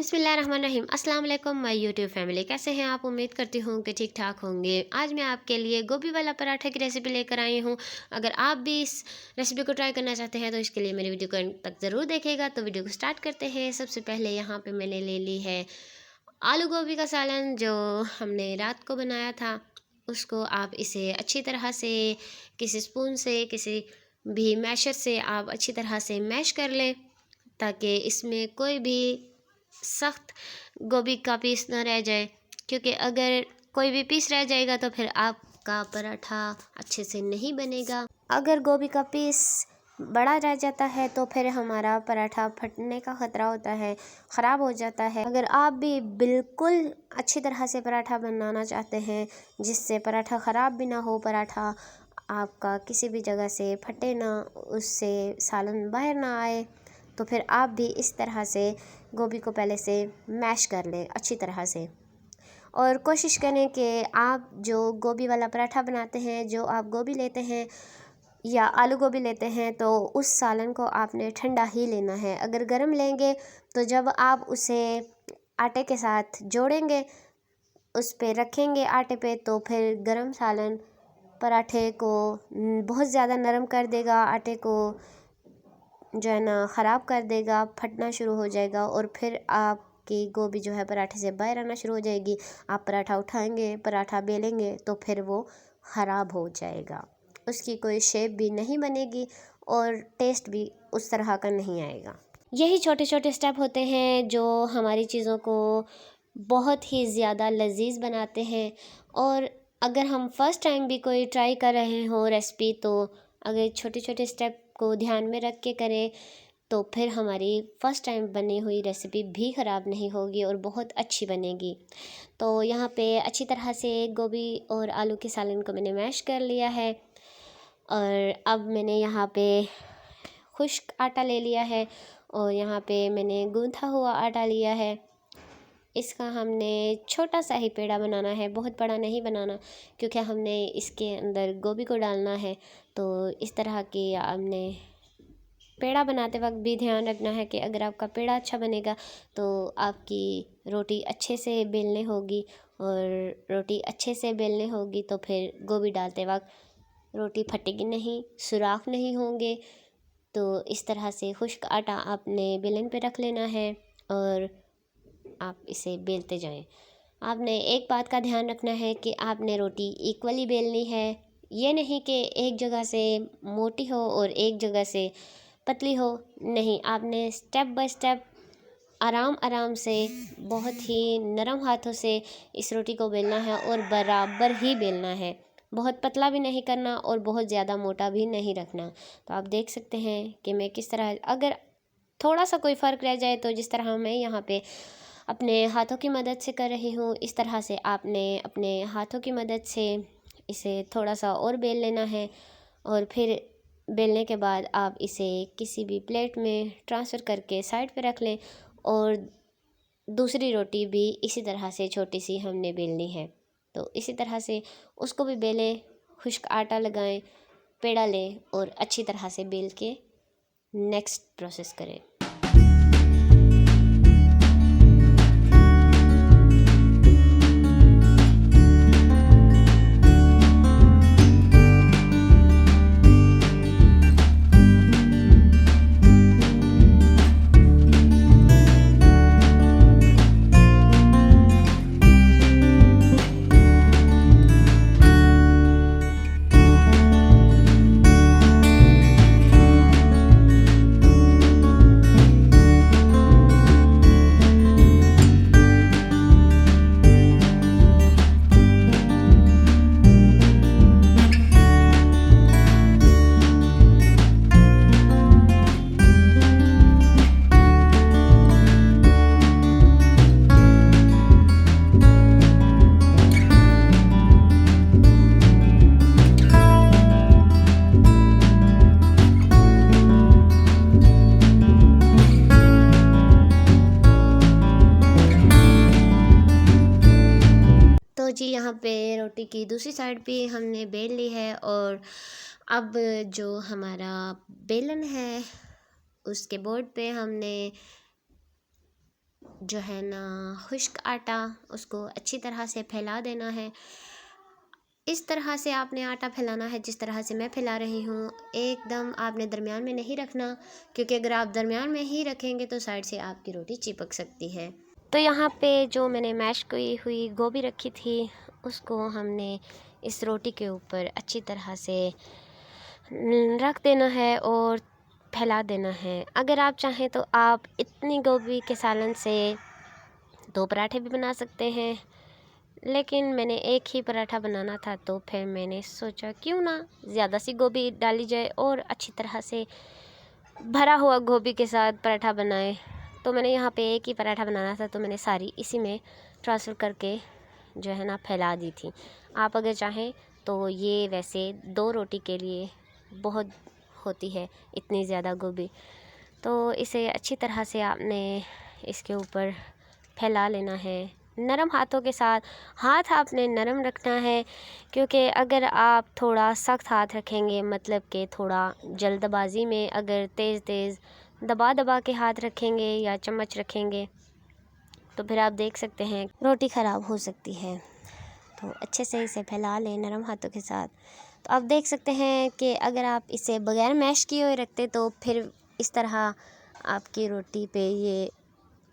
बिस्मिल्लाहिर्रहमानिर्रहीम। अस्सलाम वालेकुम माय यूट्यूब फैमिली, कैसे हैं आप? उम्मीद करती हूँ कि ठीक ठाक होंगे। आज मैं आपके लिए गोभी वाला पराठा की रेसिपी लेकर आई हूँ। अगर आप भी इस रेसिपी को ट्राई करना चाहते हैं तो इसके लिए मेरी वीडियो को एंड तक ज़रूर देखिएगा। तो वीडियो को स्टार्ट करते हैं। सबसे पहले यहाँ पर मैंने ले ली है आलू गोभी का सालन, जो हमने रात को बनाया था। उसको आप इसे अच्छी तरह से किसी स्पून से, किसी भी मैशर से आप अच्छी तरह से मैश कर लें, ताकि इसमें कोई भी सख्त गोभी का पीस ना रह जाए। क्योंकि अगर कोई भी पीस रह जाएगा तो फिर आपका पराठा अच्छे से नहीं बनेगा। अगर गोभी का पीस बड़ा रह जाता है तो फिर हमारा पराठा फटने का ख़तरा होता है, ख़राब हो जाता है। अगर आप भी बिल्कुल अच्छी तरह से पराठा बनाना चाहते हैं, जिससे पराठा ख़राब भी ना हो, पराठा आपका किसी भी जगह से फटे ना, उससे सालन बाहर ना आए, तो फिर आप भी इस तरह से गोभी को पहले से मैश कर लें अच्छी तरह से। और कोशिश करें कि आप जो गोभी वाला पराठा बनाते हैं, जो आप गोभी लेते हैं या आलू गोभी लेते हैं, तो उस सालन को आपने ठंडा ही लेना है। अगर गर्म लेंगे तो जब आप उसे आटे के साथ जोड़ेंगे, उस पे रखेंगे आटे पे, तो फिर गर्म सालन पराठे को बहुत ज़्यादा नरम कर देगा, आटे को जो है ना ख़राब कर देगा, फटना शुरू हो जाएगा और फिर आपकी गोभी जो है पराठे से बाहर आना शुरू हो जाएगी। आप पराठा उठाएंगे, पराठा बेलेंगे तो फिर वो ख़राब हो जाएगा, उसकी कोई शेप भी नहीं बनेगी और टेस्ट भी उस तरह का नहीं आएगा। यही छोटे छोटे स्टेप होते हैं जो हमारी चीज़ों को बहुत ही ज़्यादा लजीज बनाते हैं। और अगर हम फर्स्ट टाइम भी कोई ट्राई कर रहे हो रेसिपी, तो अगर छोटे छोटे स्टेप को ध्यान में रख के करें तो फिर हमारी फ़र्स्ट टाइम बनी हुई रेसिपी भी ख़राब नहीं होगी और बहुत अच्छी बनेगी। तो यहाँ पे अच्छी तरह से गोभी और आलू के सालन को मैंने मैश कर लिया है। और अब मैंने यहाँ पे खुश्क आटा ले लिया है और यहाँ पे मैंने गूंथा हुआ आटा लिया है। इसका हमने छोटा सा ही पेड़ा बनाना है, बहुत बड़ा नहीं बनाना, क्योंकि हमने इसके अंदर गोभी को डालना है। तो इस तरह की हमने पेड़ा बनाते वक्त भी ध्यान रखना है कि अगर आपका पेड़ा अच्छा बनेगा तो आपकी रोटी अच्छे से बेलने होगी, और रोटी अच्छे से बेलने होगी तो फिर गोभी डालते वक्त रोटी फटेगी नहीं, सुराख नहीं होंगे। तो इस तरह से खुश्क आटा आपने बेलन पे रख लेना है और आप इसे बेलते जाएं। आपने एक बात का ध्यान रखना है कि आपने रोटी इक्वली बेलनी है। ये नहीं कि एक जगह से मोटी हो और एक जगह से पतली हो, नहीं, आपने स्टेप बाय स्टेप आराम आराम से बहुत ही नरम हाथों से इस रोटी को बेलना है और बराबर ही बेलना है। बहुत पतला भी नहीं करना और बहुत ज़्यादा मोटा भी नहीं रखना। तो आप देख सकते हैं कि मैं किस तरह, अगर थोड़ा सा कोई फ़र्क रह जाए तो जिस तरह मैं यहाँ पे अपने हाथों की मदद से कर रही हूँ, इस तरह से आपने अपने हाथों की मदद से इसे थोड़ा सा और बेल लेना है। और फिर बेलने के बाद आप इसे किसी भी प्लेट में ट्रांसफ़र करके साइड पे रख लें। और दूसरी रोटी भी इसी तरह से छोटी सी हमने बेलनी है। तो इसी तरह से उसको भी बेलें, खुश्क आटा लगाएं, पेड़ा लें और अच्छी तरह से बेल के नेक्स्ट प्रोसेस करें। तो जी यहाँ पे रोटी की दूसरी साइड भी हमने बेल ली है। और अब जो हमारा बेलन है उसके बोर्ड पे हमने जो है ना खुश्क आटा, उसको अच्छी तरह से फैला देना है। इस तरह से आपने आटा फैलाना है जिस तरह से मैं फैला रही हूँ। एकदम आपने दरमियान में नहीं रखना, क्योंकि अगर आप दरमियान में ही रखेंगे तो साइड से आपकी रोटी चिपक सकती है। तो यहाँ पे जो मैंने मैश की हुई गोभी रखी थी उसको हमने इस रोटी के ऊपर अच्छी तरह से रख देना है और फैला देना है। अगर आप चाहें तो आप इतनी गोभी के सालन से 2 पराठे भी बना सकते हैं, लेकिन मैंने एक ही पराठा बनाना था तो फिर मैंने सोचा क्यों ना ज़्यादा सी गोभी डाली जाए और अच्छी तरह से भरा हुआ गोभी के साथ पराठा बनाए। तो मैंने यहाँ पे एक ही पराठा बनाना था तो मैंने सारी इसी में ट्रांसफ़र करके जो है ना फैला दी थी। आप अगर चाहें तो ये वैसे 2 रोटी के लिए बहुत होती है इतनी ज़्यादा गोभी। तो इसे अच्छी तरह से आपने इसके ऊपर फैला लेना है नरम हाथों के साथ। हाथ आपने नरम रखना है, क्योंकि अगर आप थोड़ा सख्त हाथ रखेंगे, मतलब कि थोड़ा जल्दबाज़ी में अगर तेज़ दबा के हाथ रखेंगे या चम्मच रखेंगे तो फिर आप देख सकते हैं रोटी ख़राब हो सकती है। तो अच्छे से इसे फैला लें नरम हाथों के साथ। तो आप देख सकते हैं कि अगर आप इसे बग़ैर मैश किए हुए रखते तो फिर इस तरह आपकी रोटी पे ये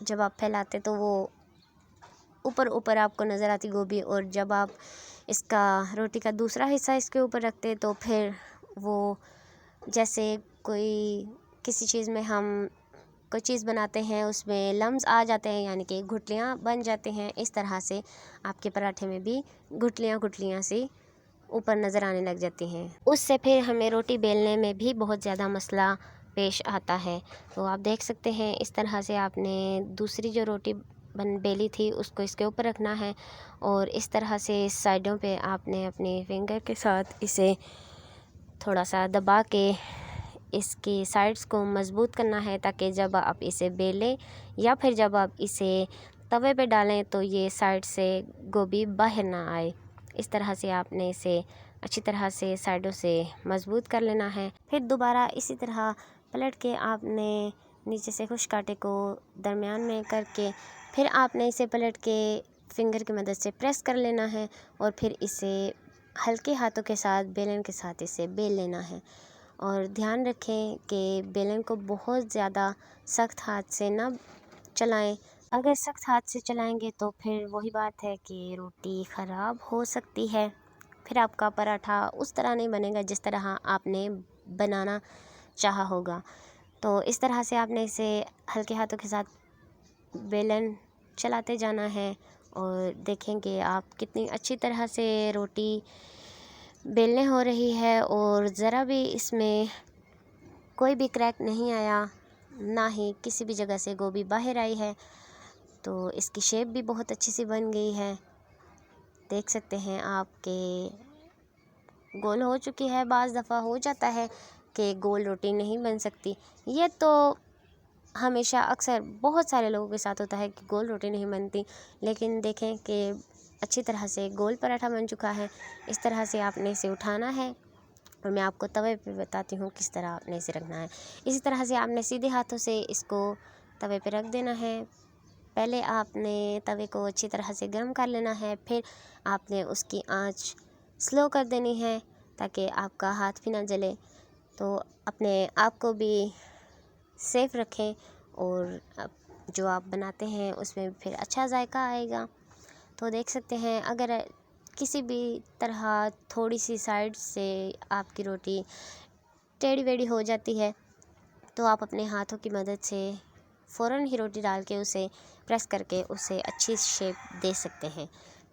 जब आप फैलाते तो वो ऊपर आपको नज़र आती गोभी, और जब आप इसका रोटी का दूसरा हिस्सा इसके ऊपर रखते तो फिर वो जैसे कोई किसी चीज़ में हम कोई चीज़ बनाते हैं उसमें लम्स आ जाते हैं, यानी कि गुठलियाँ बन जाते हैं। इस तरह से आपके पराठे में भी गुठलियाँ सी ऊपर नज़र आने लग जाती हैं। उससे फिर हमें रोटी बेलने में भी बहुत ज़्यादा मसला पेश आता है। तो आप देख सकते हैं इस तरह से आपने दूसरी जो रोटी बेली थी उसको इसके ऊपर रखना है, और इस तरह से साइडों पे आपने अपने फिंगर के साथ इसे थोड़ा सा दबा के इसकी साइड्स को मज़बूत करना है, ताकि जब आप इसे बेलें या फिर जब आप इसे तवे पे डालें तो ये साइड से गोभी बाहर ना आए। इस तरह से आपने इसे अच्छी तरह से साइडों से मज़बूत कर लेना है। फिर दोबारा इसी तरह पलट के आपने नीचे से खुश्क आटे को दरमियान में करके फिर आपने इसे पलट के फिंगर की मदद से प्रेस कर लेना है, और फिर इसे हल्के हाथों के साथ बेलन के साथ इसे बेल लेना है। और ध्यान रखें कि बेलन को बहुत ज़्यादा सख्त हाथ से ना चलाएं। अगर सख्त हाथ से चलाएंगे तो फिर वही बात है कि रोटी ख़राब हो सकती है। फिर आपका पराठा उस तरह नहीं बनेगा जिस तरह आपने बनाना चाहा होगा। तो इस तरह से आपने इसे हल्के हाथों के साथ बेलन चलाते जाना है, और देखेंगे आप कितनी अच्छी तरह से रोटी बेलने हो रही है, और ज़रा भी इसमें कोई भी क्रैक नहीं आया, ना ही किसी भी जगह से गोभी बाहर आई है। तो इसकी शेप भी बहुत अच्छी सी बन गई है। देख सकते हैं आप के गोल हो चुकी है। बाज़ दफ़ा हो जाता है कि गोल रोटी नहीं बन सकती, ये तो हमेशा अक्सर बहुत सारे लोगों के साथ होता है कि गोल रोटी नहीं बनती, लेकिन देखें कि अच्छी तरह से गोल पराठा बन चुका है। इस तरह से आपने इसे उठाना है, और मैं आपको तवे पे बताती हूँ किस तरह आपने इसे रखना है। इसी तरह से आपने सीधे हाथों से इसको तवे पे रख देना है। पहले आपने तवे को अच्छी तरह से गर्म कर लेना है, फिर आपने उसकी आंच स्लो कर देनी है ताकि आपका हाथ भी ना जले। तो अपने आप को भी सेफ़ रखें, और जो आप बनाते हैं उसमें फिर अच्छा जायका आएगा। तो देख सकते हैं अगर किसी भी तरह थोड़ी सी साइड से आपकी रोटी टेढ़ी वेढ़ी हो जाती है तो आप अपने हाथों की मदद से फ़ौरन ही रोटी डाल के उसे प्रेस करके उसे अच्छी शेप दे सकते हैं।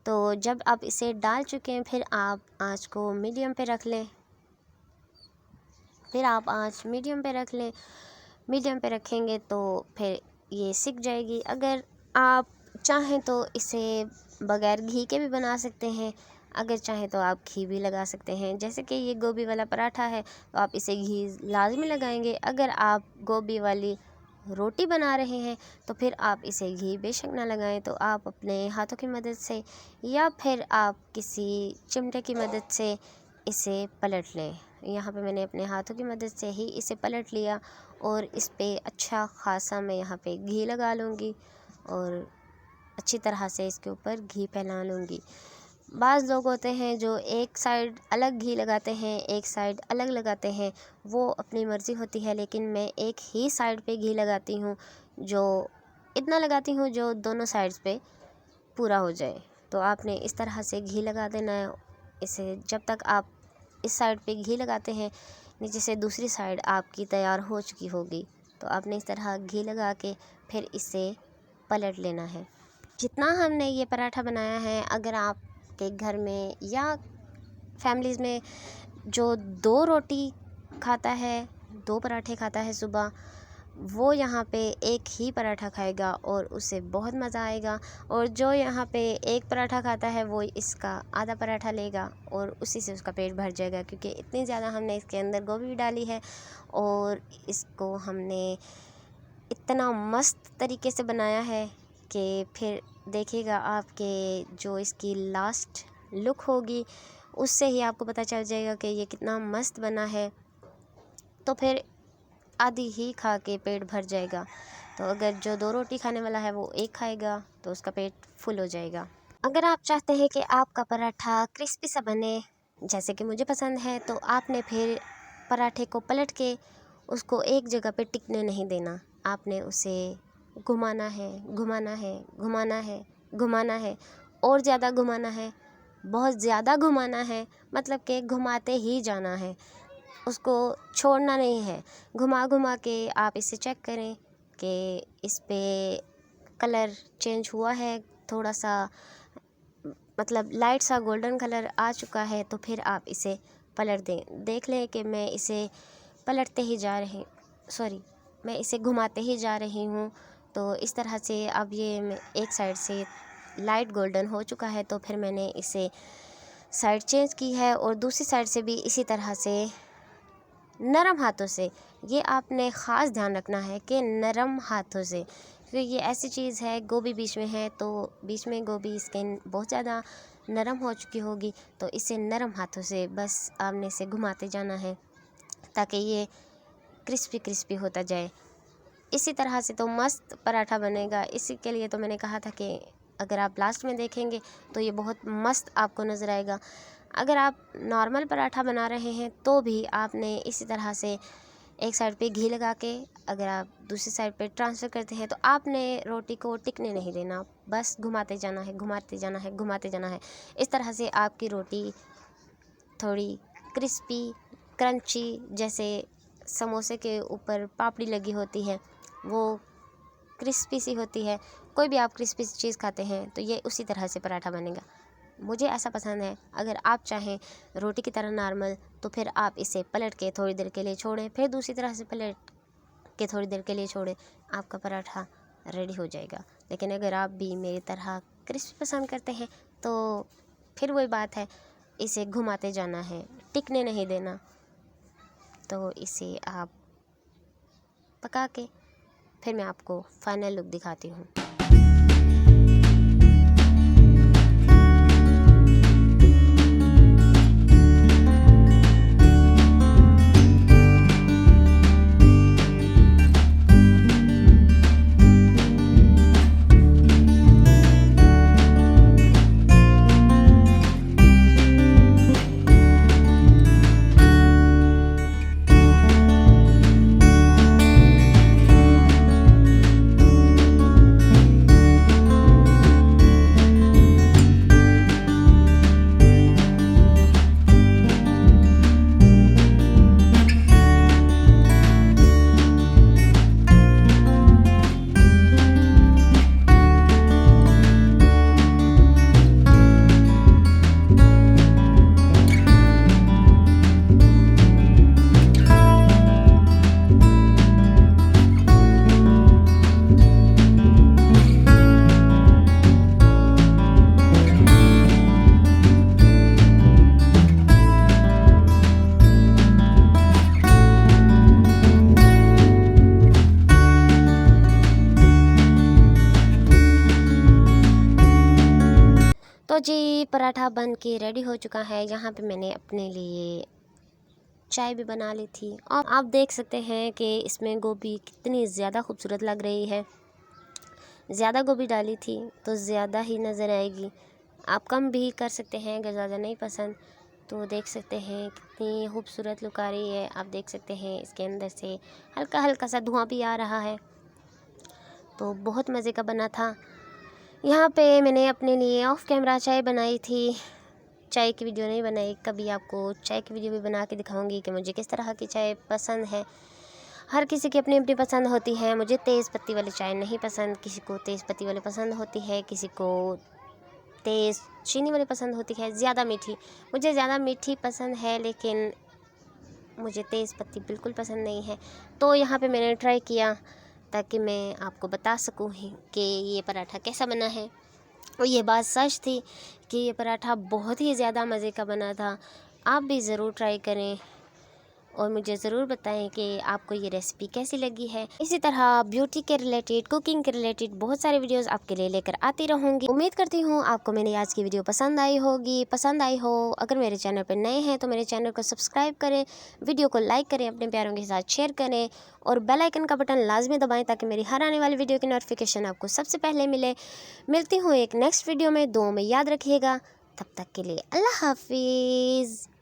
तो जब आप इसे डाल चुके हैं फिर आप आंच को मीडियम पे रख लें। मीडियम पे रखेंगे तो फिर ये सिक जाएगी। अगर आप चाहें तो इसे बग़ैर घी के भी बना सकते हैं, अगर चाहें तो आप घी भी लगा सकते हैं। जैसे कि ये गोभी वाला पराठा है तो आप इसे घी लाज़मी लगाएंगे। अगर आप गोभी वाली रोटी बना रहे हैं तो फिर आप इसे घी बेशक ना लगाएं, तो आप अपने हाथों की मदद से या फिर आप किसी चिमटे की मदद से इसे पलट लें। यहाँ पे मैंने अपने हाथों की मदद से ही इसे पलट लिया, और इस पे अच्छा ख़ासा मैं यहाँ पे घी लगा लूँगी, और अच्छी तरह से इसके ऊपर घी फैला लूँगी। बाज़ लोग होते हैं जो एक साइड अलग घी लगाते हैं, एक साइड अलग लगाते हैं, वो अपनी मर्ज़ी होती है, लेकिन मैं एक ही साइड पे घी लगाती हूँ, जो इतना लगाती हूँ जो दोनों साइड्स पे पूरा हो जाए। तो आपने इस तरह से घी लगा देना है इसे। जब तक आप इस साइड पे घी लगाते हैं, नीचे से दूसरी साइड आपकी तैयार हो चुकी होगी। तो आपने इस तरह घी लगा के फिर इसे पलट लेना है। जितना हमने ये पराठा बनाया है, अगर आपके घर में या फैमिलीज़ में जो 2 रोटी खाता है, 2 पराठे खाता है सुबह, वो यहाँ पे एक ही पराठा खाएगा और उसे बहुत मज़ा आएगा। और जो यहाँ पे एक पराठा खाता है वो इसका आधा पराठा लेगा और उसी से उसका पेट भर जाएगा, क्योंकि इतनी ज़्यादा हमने इसके अंदर गोभी डाली है और इसको हमने इतना मस्त तरीके से बनाया है कि फिर देखिएगा आपके जो इसकी लास्ट लुक होगी उससे ही आपको पता चल जाएगा कि ये कितना मस्त बना है। तो फिर आधी ही खा के पेट भर जाएगा। तो अगर जो 2 रोटी खाने वाला है वो एक खाएगा तो उसका पेट फुल हो जाएगा। अगर आप चाहते हैं कि आपका पराठा क्रिस्पी सा बने जैसे कि मुझे पसंद है, तो आपने फिर पराठे को पलट के उसको एक जगह पे टिकने नहीं देना। आपने उसे घुमाना है, घुमाना है, घुमाना है, घुमाना है, और ज़्यादा घुमाना है, बहुत ज़्यादा घुमाना है, मतलब कि घुमाते ही जाना है, उसको छोड़ना नहीं है। घुमा घुमा के आप इसे चेक करें कि इस पे कलर चेंज हुआ है, थोड़ा सा मतलब लाइट सा गोल्डन कलर आ चुका है, तो फिर आप इसे पलट दें। देख लें कि मैं इसे पलटते ही जा रही मैं इसे घुमाते ही जा रही हूँ। तो इस तरह से अब ये एक साइड से लाइट गोल्डन हो चुका है, तो फिर मैंने इसे साइड चेंज की है और दूसरी साइड से भी इसी तरह से नरम हाथों से। ये आपने ख़ास ध्यान रखना है कि नरम हाथों से, क्योंकि ये ऐसी चीज़ है, गोभी बीच में है, तो बीच में गोभी स्किन बहुत ज़्यादा नरम हो चुकी होगी, तो इसे नरम हाथों से बस आपने इसे घुमाते जाना है ताकि ये क्रिस्पी क्रिस्पी होता जाए। इसी तरह से तो मस्त पराठा बनेगा। इसी के लिए तो मैंने कहा था कि अगर आप लास्ट में देखेंगे तो ये बहुत मस्त आपको नज़र आएगा। अगर आप नॉर्मल पराठा बना रहे हैं तो भी आपने इसी तरह से एक साइड पे घी लगा के अगर आप दूसरी साइड पे ट्रांसफ़र करते हैं, तो आपने रोटी को टिकने नहीं देना, बस घुमाते जाना है, घुमाते जाना है, घुमाते जाना है। इस तरह से आपकी रोटी थोड़ी क्रिस्पी क्रंची, जैसे समोसे के ऊपर पापड़ी लगी होती है, वो क्रिस्पी सी होती है। कोई भी आप क्रिस्पी चीज़ खाते हैं तो ये उसी तरह से पराठा बनेगा। मुझे ऐसा पसंद है। अगर आप चाहें रोटी की तरह नॉर्मल, तो फिर आप इसे पलट के थोड़ी देर के लिए छोड़ें, फिर दूसरी तरह से पलट के थोड़ी देर के लिए छोड़ें, आपका पराठा रेडी हो जाएगा। लेकिन अगर आप भी मेरी तरह क्रिस्पी पसंद करते हैं तो फिर वही बात है, इसे घुमाते जाना है, टिकने नहीं देना। तो इसे आप पका के फिर मैं आपको फाइनल लुक दिखाती हूँ। तो जी पराठा बन के रेडी हो चुका है। यहाँ पे मैंने अपने लिए चाय भी बना ली थी और आप देख सकते हैं कि इसमें गोभी कितनी ज़्यादा खूबसूरत लग रही है। ज़्यादा गोभी डाली थी तो ज़्यादा ही नज़र आएगी। आप कम भी कर सकते हैं अगर ज़्यादा नहीं पसंद। तो देख सकते हैं कितनी खूबसूरत लुक आ रही है। आप देख सकते हैं इसके अंदर से हल्का हल्का सा धुआं भी आ रहा है। तो बहुत मज़े का बना था। यहाँ पे मैंने अपने लिए ऑफ कैमरा चाय बनाई थी। चाय की वीडियो नहीं बनाई, कभी आपको चाय की वीडियो भी बना के दिखाऊंगी कि मुझे किस तरह की चाय पसंद है। हर किसी की अपनी अपनी पसंद होती है। मुझे तेज़ पत्ती वाली चाय नहीं पसंद, किसी को तेज़ पत्ती वाली पसंद होती है, किसी को तेज़ चीनी वाली पसंद होती है, ज़्यादा मीठी। मुझे ज़्यादा मीठी पसंद है लेकिन मुझे तेज़ पत्ती बिल्कुल पसंद नहीं है। तो यहाँ पे मैंने ट्राई किया ताकि मैं आपको बता सकूँ कि ये पराठा कैसा बना है। और ये बात सच थी कि ये पराठा बहुत ही ज़्यादा मज़े का बना था। आप भी ज़रूर ट्राई करें और मुझे ज़रूर बताएं कि आपको ये रेसिपी कैसी लगी है। इसी तरह ब्यूटी के रिलेटेड, कुकिंग के रिलेटेड बहुत सारे वीडियोस आपके लिए लेकर आती रहूँगी। उम्मीद करती हूँ आपको मेरी आज की वीडियो पसंद आई होगी। पसंद आई हो अगर मेरे चैनल पर नए हैं तो मेरे चैनल को सब्सक्राइब करें, वीडियो को लाइक करें, अपने प्यारों के साथ शेयर करें और बेल आइकन का बटन लाजमी दबाएँ ताकि मेरी हर आने वाली वीडियो की नोटिफिकेशन आपको सबसे पहले मिले। मिलती हूँ एक नेक्स्ट वीडियो में। दुआओं में याद रखिएगा। तब तक के लिए अल्लाह हाफिज़।